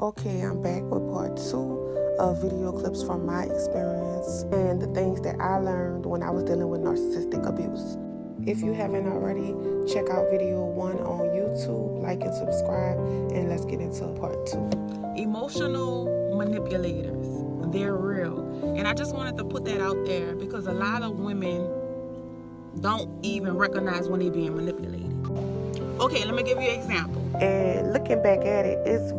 Okay, I'm back with part 2 of video clips from my experience and the things that I learned when I was dealing with narcissistic abuse. If you haven't already, check out video 1 on YouTube, like and subscribe, and let's get into part 2. Emotional manipulators, they're real. And I just wanted to put that out there because a lot of women don't even recognize when they're being manipulated. Okay, let me give you an example. And looking back at it, it's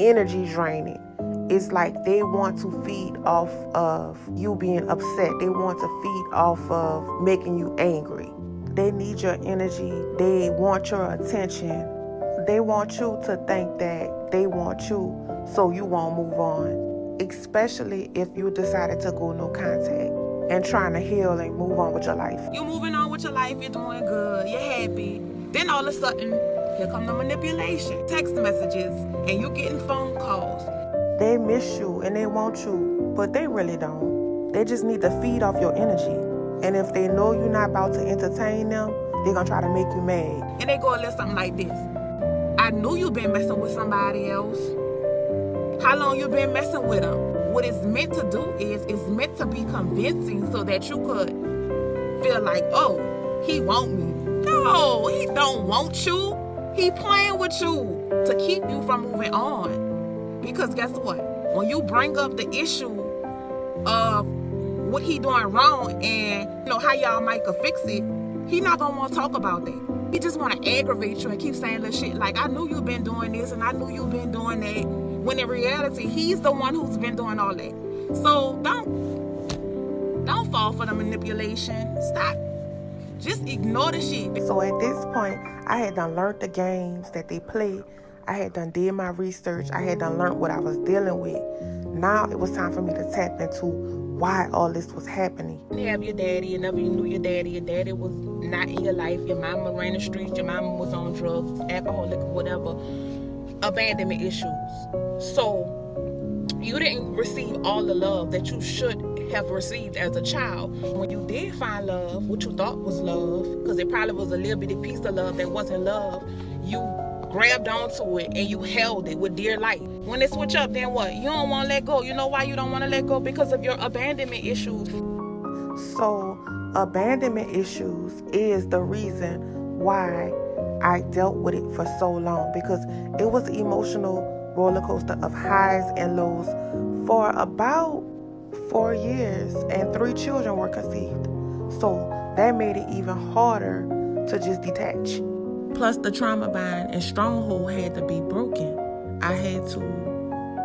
energy draining. It's like they want to feed off of you being upset. They want to feed off of making you angry. They need your energy. They want your attention. They want you to think that they want you so you won't move on. Especially if you decided to go no contact and trying to heal and move on with your life. You're moving on with your life. You're doing good. You're happy. Then all of a sudden, here come the manipulation. Text messages and you getting phone calls. They miss you and they want you, but they really don't. They just need to feed off your energy. And if they know you're not about to entertain them, they're going to try to make you mad. And they go a little something like this. I knew you been messing with somebody else. How long you been messing with them? What it's meant to do is it's meant to be convincing so that you could feel like, oh, he want me. No, he don't want you. He playing with you to keep you from moving on. Because guess what? When you bring up the issue of what he doing wrong and how y'all might could fix it, he not gonna want to talk about that. He just want to aggravate you and keep saying little shit like, I knew you been doing this and I knew you been doing that. When in reality, he's the one who's been doing all that. So don't fall for the manipulation. Stop. Just ignore the shit. So at this point, I had done learned the games that they play. I had done did my research. I had done learned what I was dealing with. Now it was time for me to tap into why all this was happening. You have your daddy. You never knew your daddy. Your daddy was not in your life. Your mama ran the streets. Your mama was on drugs, alcoholic, whatever. Abandonment issues. So you didn't receive all the love that you should have received as a child. When you did find love, what you thought was love, because it probably was a little bitty piece of love that wasn't love, you grabbed onto it and you held it with dear life. When they switch up, then what? You don't want to let go. You know why you don't want to let go? Because of your abandonment issues. So abandonment issues is the reason why I dealt with it for so long, because it was an emotional roller coaster of highs and lows for about 4 years, and 3 children were conceived. So that made it even harder to just detach. Plus the trauma bind and stronghold had to be broken. I had to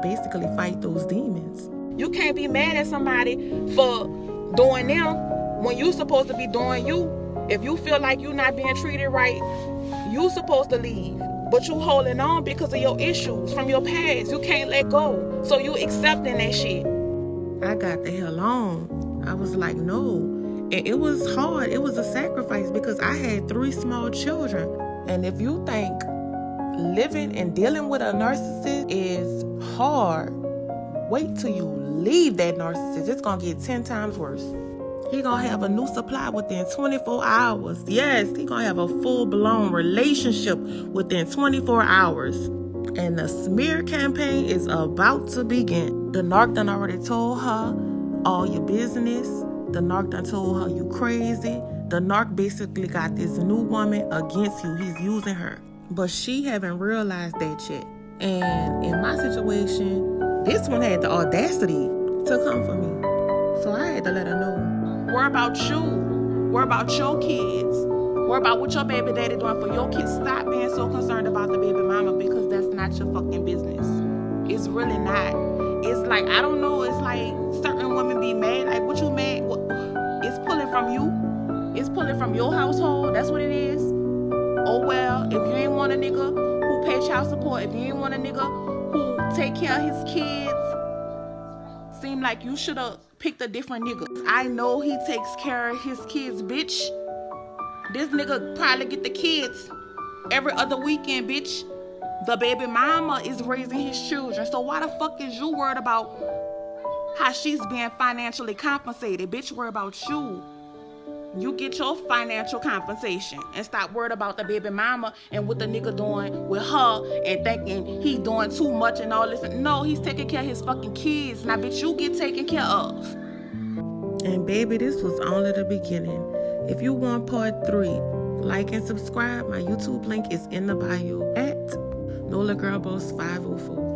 basically fight those demons. You can't be mad at somebody for doing them when you're supposed to be doing you. If you feel like you're not being treated right, you're supposed to leave. But you holding on because of your issues from your past. You can't let go. So you accepting that shit. I got the hell on. I was like, no. And it was hard. It was a sacrifice because I had 3 small children. And if you think living and dealing with a narcissist is hard, wait till you leave that narcissist. It's going to get 10 times worse. He going to have a new supply within 24 hours. Yes, he going to have a full-blown relationship within 24 hours. And the smear campaign is about to begin. The narc done already told her all your business. The narc done told her you crazy. The narc basically got this new woman against you. He's using her. But she haven't realized that yet. And in my situation, this one had the audacity to come for me. So I had to let her know. Worry about you. Worry about your kids. Worry about what your baby daddy doing for your kids. Stop being so concerned about the baby mama because that's not your fucking business. It's really not. It's like, I don't know, it's like certain women be mad. Like, what you mad? What? It's pulling from you. It's pulling from your household. That's what it is. Oh, well, if you ain't want a nigga who pay child support, if you ain't want a nigga who take care of his kids, seem like you should have picked a different nigga. I know he takes care of his kids, bitch. This nigga probably get the kids every other weekend, bitch. The baby mama is raising his children. So why the fuck is you worried about how she's being financially compensated? Bitch, worry about you. You get your financial compensation and stop worried about the baby mama and what the nigga doing with her and thinking he doing too much and all this. No, he's taking care of his fucking kids. Now, bitch, you get taken care of. And baby, this was only the beginning. If you want part 3, like and subscribe. My YouTube link is in the bio at Nola Girl Boss 504.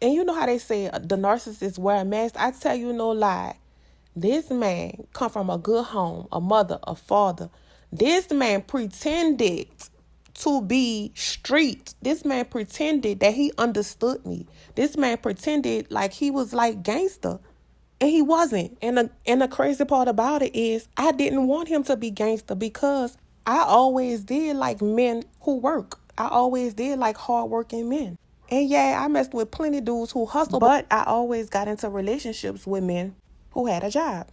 And you know how they say the narcissist wear a mask? I tell you no lie. This man come from a good home, a mother, a father. This man pretended to be street. This man pretended that he understood me. This man pretended like he was like gangster. And he wasn't. And the crazy part about it is I didn't want him to be gangster because I always did like men who work. I always did like hardworking men. And yeah, I messed with plenty of dudes who hustle, but I always got into relationships with men who had a job.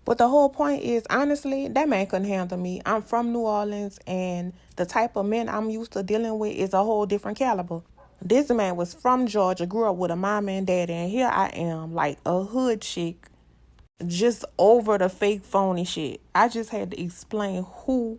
But the whole point is, honestly, that man couldn't handle me. I'm from New Orleans, and the type of men I'm used to dealing with is a whole different caliber. This man was from Georgia, grew up with a mama and daddy, and here I am, like a hood chick, just over the fake phony shit. I just had to explain who